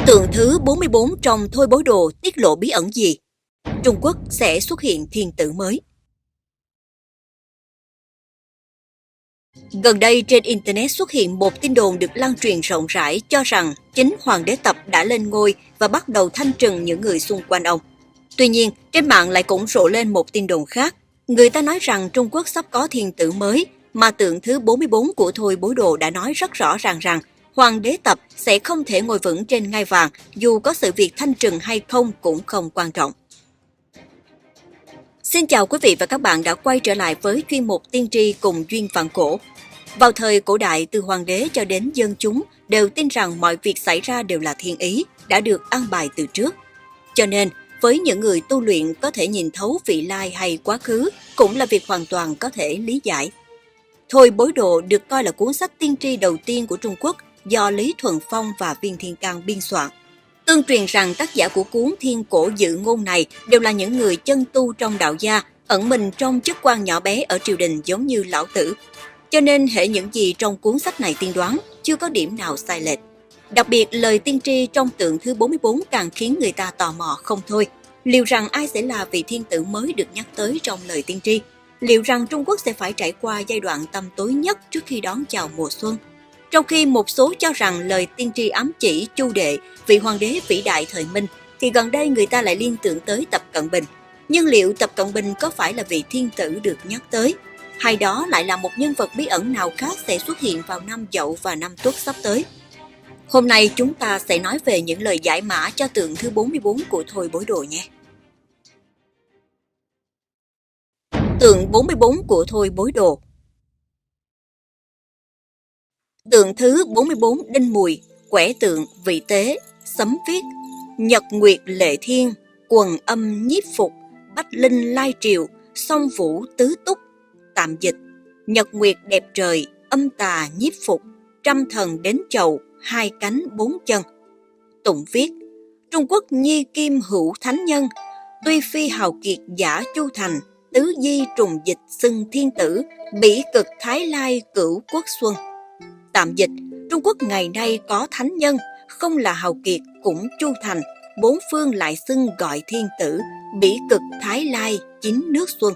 Tượng thứ 44 trong Thôi Bối Đồ tiết lộ bí ẩn gì? Trung Quốc sẽ xuất hiện thiên tử mới. Gần đây trên Internet xuất hiện một tin đồn được lan truyền rộng rãi cho rằng chính Hoàng đế Tập đã lên ngôi và bắt đầu thanh trừng những người xung quanh ông. Tuy nhiên, trên mạng lại cũng rộ lên một tin đồn khác. Người ta nói rằng Trung Quốc sắp có thiên tử mới, mà tượng thứ 44 của Thôi Bối Đồ đã nói rất rõ ràng rằng Hoàng đế Tập sẽ không thể ngồi vững trên ngai vàng, dù có sự việc thanh trừng hay không cũng không quan trọng. Xin chào quý vị và các bạn đã quay trở lại với chuyên mục Tiên tri cùng Duyên Vạn Cổ. Vào thời cổ đại, từ hoàng đế cho đến dân chúng đều tin rằng mọi việc xảy ra đều là thiên ý, đã được an bài từ trước. Cho nên, với những người tu luyện có thể nhìn thấu vị lai hay quá khứ cũng là việc hoàn toàn có thể lý giải. Thôi Bối Đồ được coi là cuốn sách tiên tri đầu tiên của Trung Quốc do Lý Thuần Phong và Viên Thiên Cang biên soạn. Tương truyền rằng tác giả của cuốn Thiên Cổ Dự Ngôn này đều là những người chân tu trong đạo gia, ẩn mình trong chức quan nhỏ bé ở triều đình giống như Lão Tử. Cho nên hễ những gì trong cuốn sách này tiên đoán, chưa có điểm nào sai lệch. Đặc biệt lời tiên tri trong tượng thứ 44 càng khiến người ta tò mò không thôi. Liệu rằng ai sẽ là vị thiên tử mới được nhắc tới trong lời tiên tri? Liệu rằng Trung Quốc sẽ phải trải qua giai đoạn tăm tối nhất trước khi đón chào mùa xuân? Trong khi một số cho rằng lời tiên tri ám chỉ Chu Đệ, vị hoàng đế vĩ đại thời Minh, thì gần đây người ta lại liên tưởng tới Tập Cận Bình. Nhưng liệu Tập Cận Bình có phải là vị thiên tử được nhắc tới? Hay đó lại là một nhân vật bí ẩn nào khác sẽ xuất hiện vào năm Dậu và năm Tuất sắp tới? Hôm nay chúng ta sẽ nói về những lời giải mã cho tượng thứ 44 của Thôi Bối Đồ nhé. Tượng 44 của Thôi Bối Đồ. Tượng thứ 44 đinh mùi, quẻ tượng vị tế, sấm viết: Nhật nguyệt lệ thiên, quần âm nhiếp phục, bách linh lai triều, song vũ tứ túc. Tạm dịch: Nhật nguyệt đẹp trời, âm tà nhiếp phục, trăm thần đến chầu, hai cánh bốn chân. Tụng viết: Trung Quốc nhi kim hữu thánh nhân, tuy phi hào kiệt giả chu thành, tứ di trùng dịch xưng thiên tử, bỉ cực thái lai cửu quốc xuân. Tạm dịch: Trung Quốc ngày nay có thánh nhân, không là hào kiệt cũng chu thành, bốn phương lại xưng gọi thiên tử, bỉ cực thái lai chính nước xuân.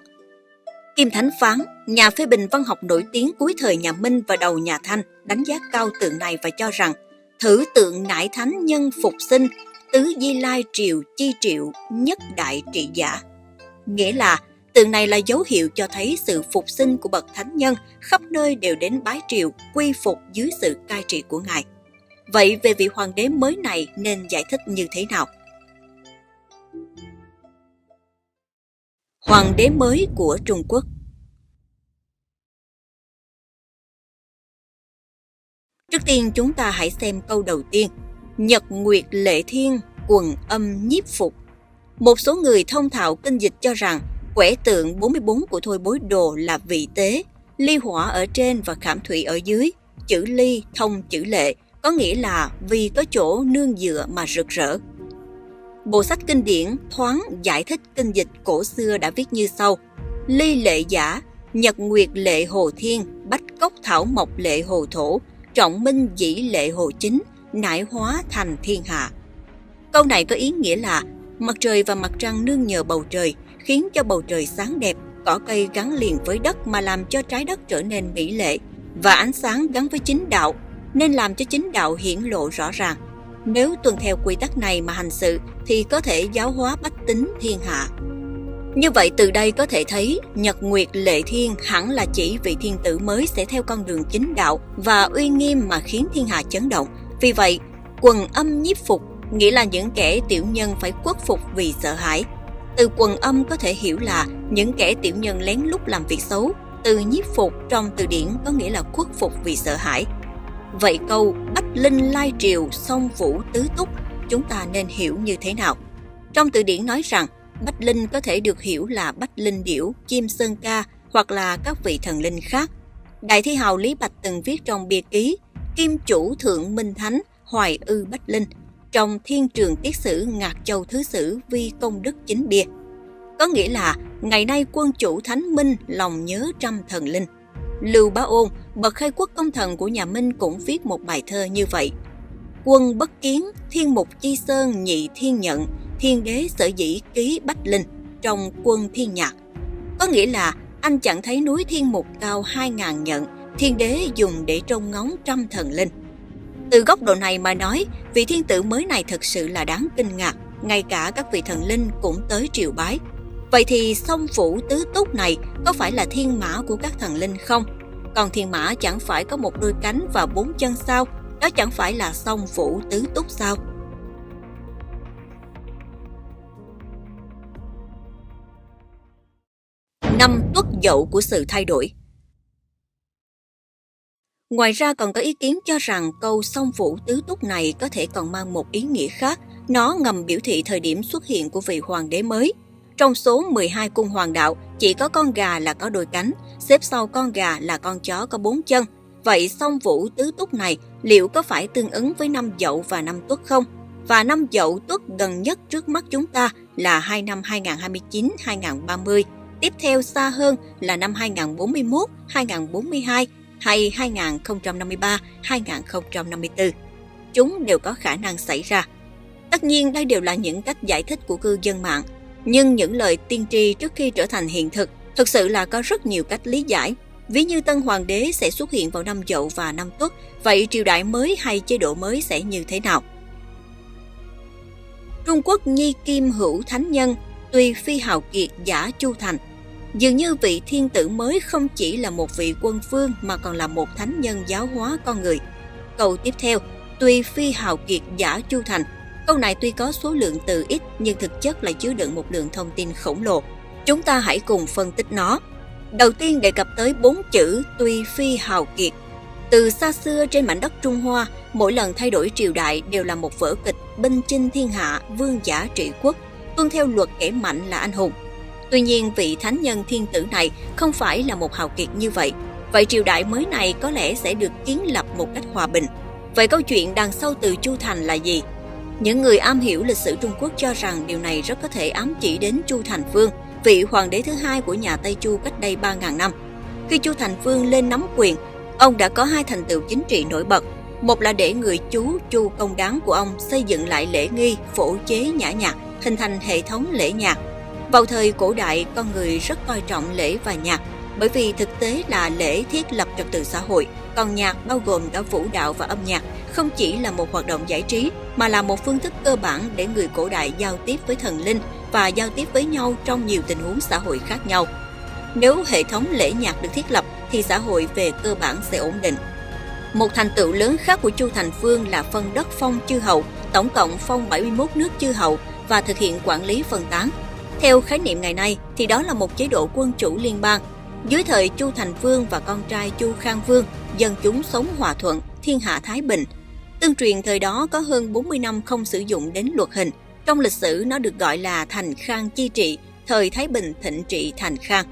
Kim Thánh Phán, nhà phê bình văn học nổi tiếng cuối thời nhà Minh và đầu nhà Thanh, đánh giá cao tượng này và cho rằng thử tượng nải thánh nhân phục sinh, tứ di lai triều chi triệu, nhất đại trị giả. Nghĩa là tượng này là dấu hiệu cho thấy sự phục sinh của bậc thánh nhân, khắp nơi đều đến bái triều, quy phục dưới sự cai trị của Ngài. Vậy về vị hoàng đế mới này nên giải thích như thế nào? Hoàng đế mới của Trung Quốc. Trước tiên chúng ta hãy xem câu đầu tiên: Nhật nguyệt lệ thiên, quần âm nhiếp phục. Một số người thông thạo kinh dịch cho rằng quẻ tượng 44 của Thôi Bối Đồ là vị tế, ly hỏa ở trên và khảm thủy ở dưới, chữ ly thông chữ lệ, có nghĩa là vì có chỗ nương dựa mà rực rỡ. Bộ sách kinh điển Thoáng giải thích kinh dịch cổ xưa đã viết như sau: Ly lệ giả, nhật nguyệt lệ hồ thiên, bách cốc thảo mộc lệ hồ thổ, trọng minh dĩ lệ hồ chính, nải hóa thành thiên hạ. Câu này có ý nghĩa là mặt trời và mặt trăng nương nhờ bầu trời, khiến cho bầu trời sáng đẹp, cỏ cây gắn liền với đất mà làm cho trái đất trở nên mỹ lệ, và ánh sáng gắn với chính đạo, nên làm cho chính đạo hiển lộ rõ ràng. Nếu tuân theo quy tắc này mà hành sự thì có thể giáo hóa bách tính thiên hạ. Như vậy từ đây có thể thấy Nhật nguyệt lệ thiên hẳn là chỉ vị thiên tử mới sẽ theo con đường chính đạo và uy nghiêm mà khiến thiên hạ chấn động. Vì vậy, quần âm nhiếp phục nghĩa là những kẻ tiểu nhân phải khuất phục vì sợ hãi. Từ quần âm có thể hiểu là những kẻ tiểu nhân lén lút làm việc xấu. Từ nhiếp phục trong từ điển có nghĩa là khuất phục vì sợ hãi. Vậy câu bách linh lai triều, song vũ tứ túc chúng ta nên hiểu như thế nào? Trong từ điển nói rằng bách linh có thể được hiểu là bách linh điểu, chim sơn ca hoặc là các vị thần linh khác. Đại thi hào Lý Bạch từng viết trong bia ký Kim chủ thượng minh thánh, hoài ư bách linh, trong Thiên Trường Tiết Sử Ngạc Châu Thứ Sử vi công đức chính bia. Có nghĩa là ngày nay quân chủ thánh minh lòng nhớ trăm thần linh. Lưu Bá Ôn, bậc khai quốc công thần của nhà Minh cũng viết một bài thơ như vậy: Quân bất kiến, thiên mục chi sơn nhị thiên nhận, thiên đế sở dĩ ký bách linh trong quân thiên nhạc. Có nghĩa là anh chẳng thấy núi thiên mục cao 2.000 nhận, thiên đế dùng để trông ngóng trăm thần linh. Từ góc độ này mà nói, vị thiên tử mới này thực sự là đáng kinh ngạc, ngay cả các vị thần linh cũng tới triều bái. Vậy thì song phủ tứ túc này có phải là thiên mã của các thần linh không? Còn thiên mã chẳng phải có một đôi cánh và 4 chân sao? Đó chẳng phải là song phủ tứ túc sao? Năm tuất dậu của sự thay đổi. Ngoài ra còn có ý kiến cho rằng câu song phủ tứ túc này có thể còn mang một ý nghĩa khác. Nó ngầm biểu thị thời điểm xuất hiện của vị hoàng đế mới. Trong số 12 cung hoàng đạo, chỉ có con gà là có đôi cánh, xếp sau con gà là con chó có 4 chân. Vậy song vũ tứ túc này liệu có phải tương ứng với năm Dậu và năm Tuất không? Và năm Dậu Tuất gần nhất trước mắt chúng ta là hai năm 2029-2030. Tiếp theo xa hơn là năm 2041, 2042 hay 2053-2054. Chúng đều có khả năng xảy ra. Tất nhiên đây đều là những cách giải thích của cư dân mạng. Nhưng những lời tiên tri trước khi trở thành hiện thực thực sự là có rất nhiều cách lý giải. Ví như tân hoàng đế sẽ xuất hiện vào năm Dậu và năm Tuất, vậy triều đại mới hay chế độ mới sẽ như thế nào? Trung Quốc nhi kim hữu thánh nhân, tuy phi hào kiệt giả chu thành. Dường như vị thiên tử mới không chỉ là một vị quân vương mà còn là một thánh nhân giáo hóa con người. Câu tiếp theo, tuy phi hào kiệt giả chu thành. Câu này tuy có số lượng từ ít nhưng thực chất lại chứa đựng một lượng thông tin khổng lồ. Chúng ta hãy cùng phân tích nó. Đầu tiên đề cập tới 4 chữ tuy phi hào kiệt. Từ xa xưa trên mảnh đất Trung Hoa, mỗi lần thay đổi triều đại đều là một vở kịch binh chinh thiên hạ, vương giả trị quốc, tuân theo luật kẻ mạnh là anh hùng. Tuy nhiên vị thánh nhân thiên tử này không phải là một hào kiệt như vậy. Vậy triều đại mới này có lẽ sẽ được kiến lập một cách hòa bình. Vậy câu chuyện đằng sau từ Chu Thành là gì? Những người am hiểu lịch sử Trung Quốc cho rằng điều này rất có thể ám chỉ đến Chu Thành Vương, vị hoàng đế thứ hai của nhà Tây Chu cách đây 3.000 năm. Khi Chu Thành Vương lên nắm quyền, ông đã có 2 thành tựu chính trị nổi bật. Một là để người chú Chu Công Đáng của ông xây dựng lại lễ nghi, phổ chế nhã nhạc, hình thành hệ thống lễ nhạc. Vào thời cổ đại, con người rất coi trọng lễ và nhạc, bởi vì thực tế là lễ thiết lập trật tự xã hội, còn nhạc bao gồm cả vũ đạo và âm nhạc, không chỉ là một hoạt động giải trí, mà là một phương thức cơ bản để người cổ đại giao tiếp với thần linh và giao tiếp với nhau trong nhiều tình huống xã hội khác nhau. Nếu hệ thống lễ nhạc được thiết lập thì xã hội về cơ bản sẽ ổn định. Một thành tựu lớn khác của Chu Thành Vương là phân đất phong chư hầu, tổng cộng phong 71 nước chư hầu và thực hiện quản lý phân tán. Theo khái niệm ngày nay thì đó là một chế độ quân chủ liên bang. Dưới thời Chu Thành Vương và con trai Chu Khang Vương, dân chúng sống hòa thuận, thiên hạ thái bình. Tương truyền thời đó có hơn 40 năm không sử dụng đến luật hình. Trong lịch sử nó được gọi là Thành Khang chi trị, thời Thái Bình thịnh trị Thành Khang.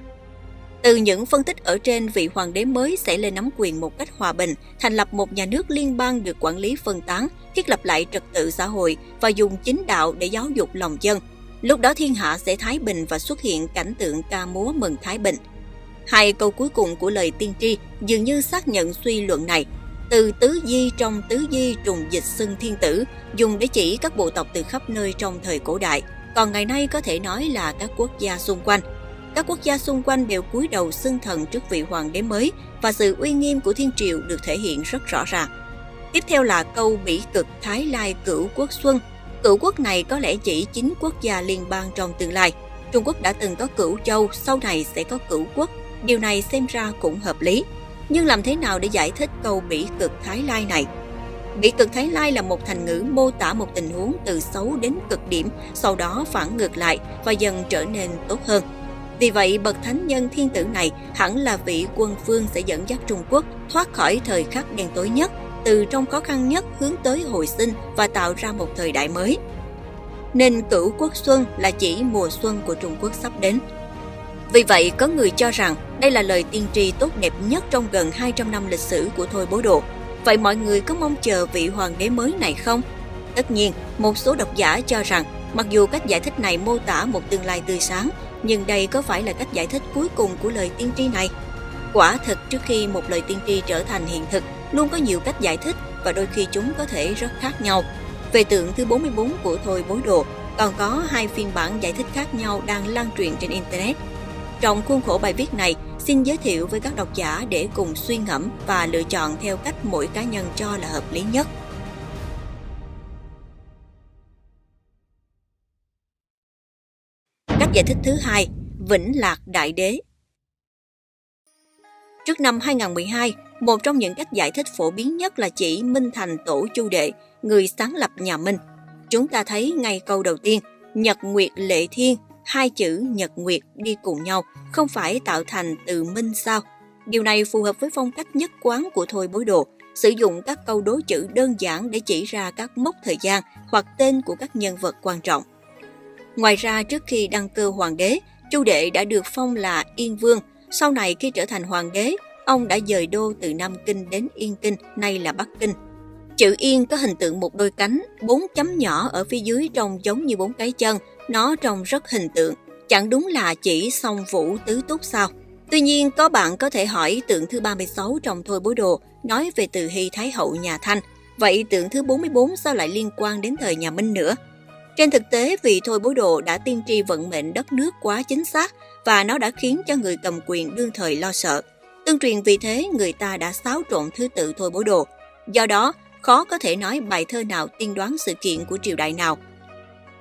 Từ những phân tích ở trên, vị hoàng đế mới sẽ lên nắm quyền một cách hòa bình, thành lập một nhà nước liên bang được quản lý phân tán, thiết lập lại trật tự xã hội và dùng chính đạo để giáo dục lòng dân. Lúc đó thiên hạ sẽ thái bình và xuất hiện cảnh tượng ca múa mừng thái bình. 2 câu cuối cùng của lời tiên tri dường như xác nhận suy luận này. Từ tứ di trong tứ di trùng dịch xưng thiên tử, dùng để chỉ các bộ tộc từ khắp nơi trong thời cổ đại, còn ngày nay có thể nói là các quốc gia xung quanh. Các quốc gia xung quanh đều cúi đầu xưng thần trước vị hoàng đế mới và sự uy nghiêm của thiên triều được thể hiện rất rõ ràng. Tiếp theo là câu bỉ cực Thái Lai cửu quốc xuân. Cửu quốc này có lẽ chỉ 9 quốc gia liên bang trong tương lai. Trung Quốc đã từng có Cửu Châu, sau này sẽ có Cửu Quốc. Điều này xem ra cũng hợp lý. Nhưng làm thế nào để giải thích câu bỉ cực Thái Lai này? Bỉ cực Thái Lai là một thành ngữ mô tả một tình huống từ xấu đến cực điểm, sau đó phản ngược lại và dần trở nên tốt hơn. Vì vậy, bậc thánh nhân thiên tử này hẳn là vị quân vương sẽ dẫn dắt Trung Quốc thoát khỏi thời khắc đen tối nhất, từ trong khó khăn nhất hướng tới hồi sinh và tạo ra một thời đại mới. Nên Cửu Quốc Xuân là chỉ mùa xuân của Trung Quốc sắp đến. Vì vậy, có người cho rằng đây là lời tiên tri tốt đẹp nhất trong gần 200 năm lịch sử của Thôi Bố Đồ. Vậy mọi người có mong chờ vị hoàng đế mới này không? Tất nhiên, một số độc giả cho rằng mặc dù cách giải thích này mô tả một tương lai tươi sáng, nhưng đây có phải là cách giải thích cuối cùng của lời tiên tri này? Quả thật, trước khi một lời tiên tri trở thành hiện thực, luôn có nhiều cách giải thích, và đôi khi chúng có thể rất khác nhau. Về tượng thứ 44 của Thôi Bối Đồ, còn có 2 phiên bản giải thích khác nhau đang lan truyền trên Internet. Trong khuôn khổ bài viết này, xin giới thiệu với các độc giả để cùng suy ngẫm và lựa chọn theo cách mỗi cá nhân cho là hợp lý nhất. Cách giải thích thứ 2, Vĩnh Lạc Đại Đế. Trước năm 2012, một trong những cách giải thích phổ biến nhất là chỉ Minh Thành Tổ Chu Đệ, người sáng lập nhà Minh. Chúng ta thấy ngay câu đầu tiên, Nhật Nguyệt Lệ Thiên, 2 chữ Nhật Nguyệt đi cùng nhau, không phải tạo thành từ Minh sao? Điều này phù hợp với phong cách nhất quán của Thôi Bối Đồ, sử dụng các câu đố chữ đơn giản để chỉ ra các mốc thời gian hoặc tên của các nhân vật quan trọng. Ngoài ra, trước khi đăng cơ hoàng đế, Chu Đệ đã được phong là Yên Vương. Sau này khi trở thành hoàng đế, ông đã dời đô từ Nam Kinh đến Yên Kinh, nay là Bắc Kinh. Chữ Yên có hình tượng một đôi cánh, 4 chấm nhỏ ở phía dưới trông giống như 4 cái chân, nó trông rất hình tượng, chẳng đúng là chỉ song vũ tứ túc sao? Tuy nhiên, có bạn có thể hỏi tượng thứ 36 trong Thôi Bối Đồ nói về từ Hy Thái Hậu nhà Thanh, vậy tượng thứ 44 sao lại liên quan đến thời nhà Minh nữa? Trên thực tế, vì Thôi Bối Đồ đã tiên tri vận mệnh đất nước quá chính xác và nó đã khiến cho người cầm quyền đương thời lo sợ. Tương truyền vì thế người ta đã xáo trộn thứ tự Thôi Bối Đồ. Do đó, khó có thể nói bài thơ nào tiên đoán sự kiện của triều đại nào.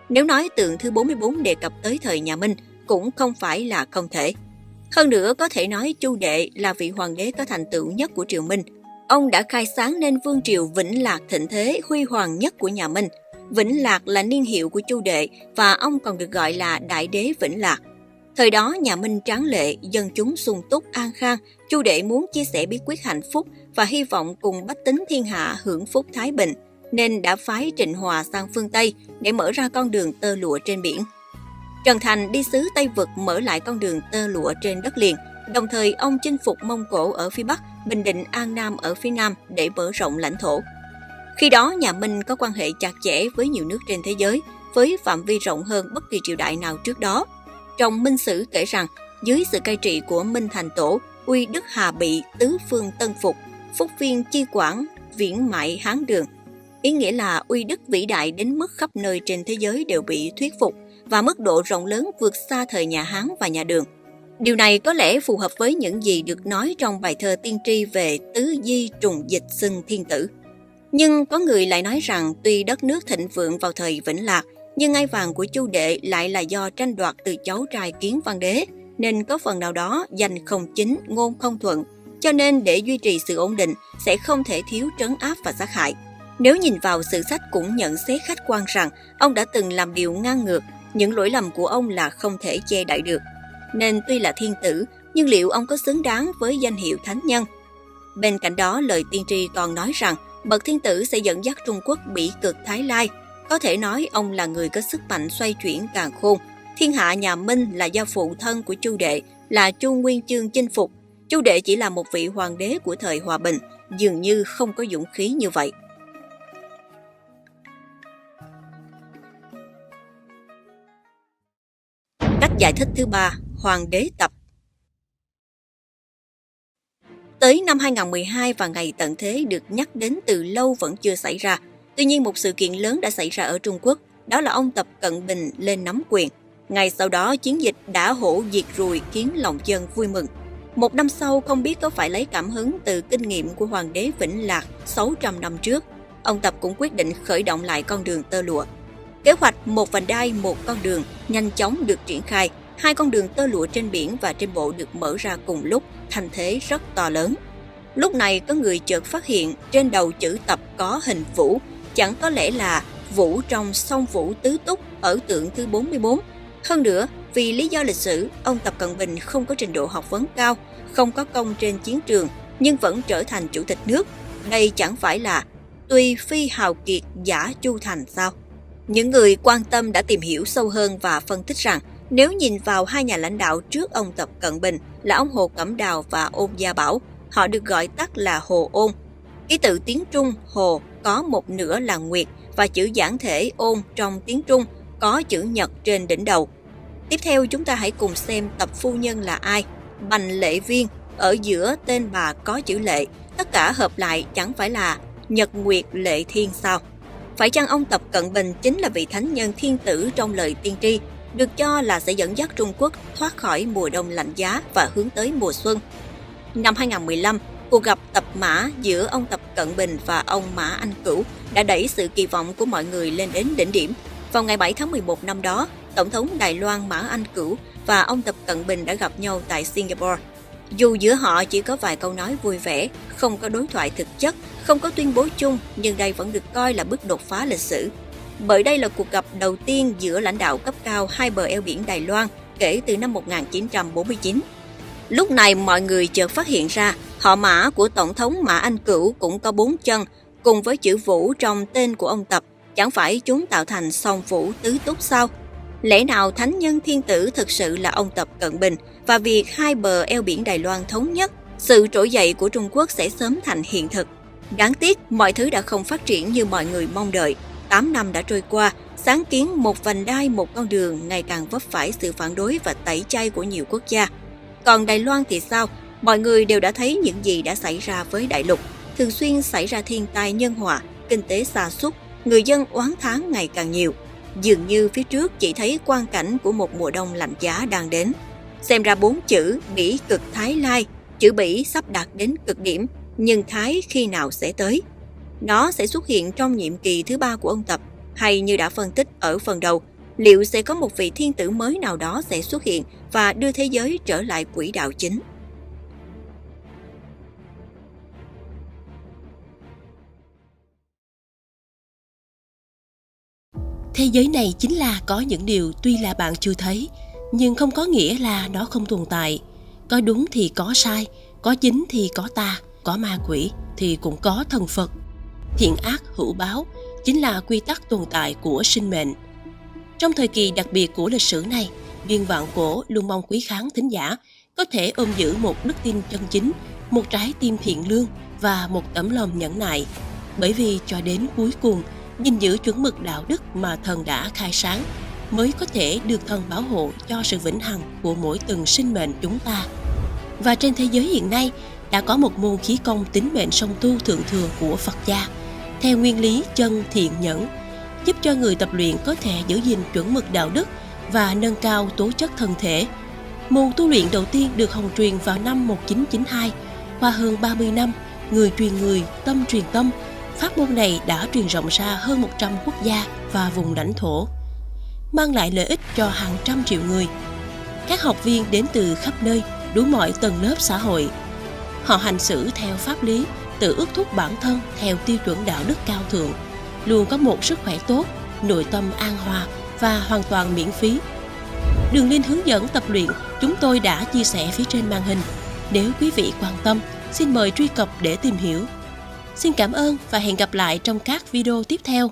Nếu nói tượng thứ 44 đề cập tới thời nhà Minh, cũng không phải là không thể. Hơn nữa, có thể nói Chu Đệ là vị hoàng đế có thành tựu nhất của triều Minh. Ông đã khai sáng nên vương triều Vĩnh Lạc thịnh thế huy hoàng nhất của nhà Minh. Vĩnh Lạc là niên hiệu của Chu Đệ và ông còn được gọi là Đại Đế Vĩnh Lạc. Thời đó nhà Minh tráng lệ, dân chúng sung túc an khang, Chu Đệ muốn chia sẻ bí quyết hạnh phúc và hy vọng cùng bách tính thiên hạ hưởng phúc thái bình, nên đã phái Trịnh Hòa sang phương Tây để mở ra con đường tơ lụa trên biển. Trần Thành đi xứ Tây Vực mở lại con đường tơ lụa trên đất liền, đồng thời ông chinh phục Mông Cổ ở phía Bắc, Bình Định An Nam ở phía Nam để mở rộng lãnh thổ. Khi đó nhà Minh có quan hệ chặt chẽ với nhiều nước trên thế giới, với phạm vi rộng hơn bất kỳ triều đại nào trước đó. Trong Minh Sử kể rằng, dưới sự cai trị của Minh Thành Tổ, uy đức Hà Bị, tứ phương tân phục, phúc viên chi quảng, viễn mại Hán Đường. Ý nghĩa là uy đức vĩ đại đến mức khắp nơi trên thế giới đều bị thuyết phục và mức độ rộng lớn vượt xa thời nhà Hán và nhà Đường. Điều này có lẽ phù hợp với những gì được nói trong bài thơ tiên tri về tứ di trùng dịch xưng thiên tử. Nhưng có người lại nói rằng tuy đất nước thịnh vượng vào thời Vĩnh Lạc, nhưng ngai vàng của Chu Đệ lại là do tranh đoạt từ cháu trai Kiến Văn Đế, nên có phần nào đó danh không chính, ngôn không thuận. Cho nên để duy trì sự ổn định sẽ không thể thiếu trấn áp và sát hại. Nếu nhìn vào sử sách cũng nhận xét khách quan rằng ông đã từng làm điều ngang ngược, những lỗi lầm của ông là không thể che đậy được. Nên tuy là thiên tử, nhưng liệu ông có xứng đáng với danh hiệu thánh nhân? Bên cạnh đó, lời tiên tri còn nói rằng bậc thiên tử sẽ dẫn dắt Trung Quốc bỉ cực Thái Lai. Có thể nói ông là người có sức mạnh xoay chuyển càn khôn. Thiên hạ nhà Minh là do phụ thân của Chu Đệ là Chu Nguyên Chương chinh phục. Chu Đệ chỉ là một vị hoàng đế của thời hòa bình, dường như không có dũng khí như vậy. Cách giải thích thứ 3, Hoàng đế tập. Tới năm 2012 và ngày tận thế được nhắc đến từ lâu vẫn chưa xảy ra. Tuy nhiên một sự kiện lớn đã xảy ra ở Trung Quốc, đó là ông Tập Cận Bình lên nắm quyền. Ngày sau đó chiến dịch đã hổ diệt ruồi khiến lòng dân vui mừng. Một năm sau, không biết có phải lấy cảm hứng từ kinh nghiệm của Hoàng đế Vĩnh Lạc 600 năm trước, ông Tập cũng quyết định khởi động lại con đường tơ lụa. Kế hoạch một vành đai một con đường nhanh chóng được triển khai, 2 con đường tơ lụa trên biển và trên bộ được mở ra cùng lúc, thành thế rất to lớn. Lúc này có người chợt phát hiện trên đầu chữ Tập có hình vũ, chẳng có lẽ là vũ trong song vũ tứ túc ở tượng thứ 44. Hơn nữa, vì lý do lịch sử, ông Tập Cận Bình không có trình độ học vấn cao, không có công trên chiến trường, nhưng vẫn trở thành chủ tịch nước. Đây chẳng phải là tùy phi hào kiệt giả Chu Thành sao? Những người quan tâm đã tìm hiểu sâu hơn và phân tích rằng nếu nhìn vào 2 nhà lãnh đạo trước ông Tập Cận Bình là ông Hồ Cẩm Đào và Ôn Gia Bảo, họ được gọi tắt là Hồ Ôn. Ký tự tiếng Trung Hồ có một nửa là nguyệt và chữ giản thể Ôn trong tiếng Trung có chữ nhật trên đỉnh đầu. Tiếp theo chúng ta hãy cùng xem Tập phu nhân là ai. Bành Lệ Viên, ở giữa tên bà có chữ Lệ, tất cả hợp lại chẳng phải là Nhật Nguyệt Lệ Thiên sao? Phải chăng ông Tập Cận Bình chính là vị thánh nhân thiên tử trong lời tiên tri, được cho là sẽ dẫn dắt Trung Quốc thoát khỏi mùa đông lạnh giá và hướng tới mùa xuân? Năm 2015, cuộc gặp tập mã giữa ông Tập Cận Bình và ông Mã Anh Cửu đã đẩy sự kỳ vọng của mọi người lên đến đỉnh điểm. Vào ngày 7 tháng 11 năm đó, Tổng thống Đài Loan Mã Anh Cửu và ông Tập Cận Bình đã gặp nhau tại Singapore. Dù giữa họ chỉ có vài câu nói vui vẻ, không có đối thoại thực chất, không có tuyên bố chung, nhưng đây vẫn được coi là bước đột phá lịch sử. Bởi đây là cuộc gặp đầu tiên giữa lãnh đạo cấp cao hai bờ eo biển Đài Loan kể từ năm 1949. Lúc này mọi người chợt phát hiện ra, họ Mã của Tổng thống Mã Anh Cửu cũng có 4 chân, cùng với chữ Vũ trong tên của ông Tập. Chẳng phải chúng tạo thành song Vũ tứ túc sao? Lẽ nào thánh nhân thiên tử thực sự là ông Tập Cận Bình, và việc hai bờ eo biển Đài Loan thống nhất, sự trỗi dậy của Trung Quốc sẽ sớm thành hiện thực? Đáng tiếc, mọi thứ đã không phát triển như mọi người mong đợi. 8 năm đã trôi qua, sáng kiến một vành đai một con đường ngày càng vấp phải sự phản đối và tẩy chay của nhiều quốc gia. Còn Đài Loan thì sao? Mọi người đều đã thấy những gì đã xảy ra với đại lục. Thường xuyên xảy ra thiên tai nhân họa, kinh tế sa sút, người dân oán thán ngày càng nhiều. Dường như phía trước chỉ thấy quang cảnh của một mùa đông lạnh giá đang đến. Xem ra 4 chữ Bỉ cực Thái Lai, chữ Bỉ sắp đạt đến cực điểm, nhưng Thái khi nào sẽ tới? Nó sẽ xuất hiện trong nhiệm kỳ thứ 3 của ông Tập, hay như đã phân tích ở phần đầu, liệu sẽ có một vị thiên tử mới nào đó sẽ xuất hiện và đưa thế giới trở lại quỹ đạo chính? Thế giới này chính là có những điều tuy là bạn chưa thấy, nhưng không có nghĩa là nó không tồn tại. Có đúng thì có sai, có chính thì có tà, có ma quỷ thì cũng có thần Phật. Thiện ác hữu báo chính là quy tắc tồn tại của sinh mệnh. Trong thời kỳ đặc biệt của lịch sử này, Viên Vạn Cổ luôn mong quý khán thính giả có thể ôm giữ một đức tin chân chính, một trái tim thiện lương và một tấm lòng nhẫn nại. Bởi vì cho đến cuối cùng, gìn giữ chuẩn mực đạo đức mà thần đã khai sáng mới có thể được thần bảo hộ cho sự vĩnh hằng của mỗi từng sinh mệnh chúng ta. Và trên thế giới hiện nay đã có một môn khí công tính mệnh song tu thượng thừa của Phật gia theo nguyên lý chân thiện nhẫn, giúp cho người tập luyện có thể giữ gìn chuẩn mực đạo đức và nâng cao tố chất thân thể. Môn tu luyện đầu tiên được hồng truyền vào năm 1992, qua hơn 30 năm, người truyền người, tâm truyền tâm. Pháp môn này đã truyền rộng ra hơn 100 quốc gia và vùng lãnh thổ, mang lại lợi ích cho hàng trăm triệu người. Các học viên đến từ khắp nơi, đủ mọi tầng lớp xã hội. Họ hành xử theo pháp lý, tự ước thúc bản thân theo tiêu chuẩn đạo đức cao thượng, luôn có một sức khỏe tốt, nội tâm an hòa và hoàn toàn miễn phí. Đường link hướng dẫn tập luyện chúng tôi đã chia sẻ phía trên màn hình. Nếu quý vị quan tâm, xin mời truy cập để tìm hiểu. Xin cảm ơn và hẹn gặp lại trong các video tiếp theo.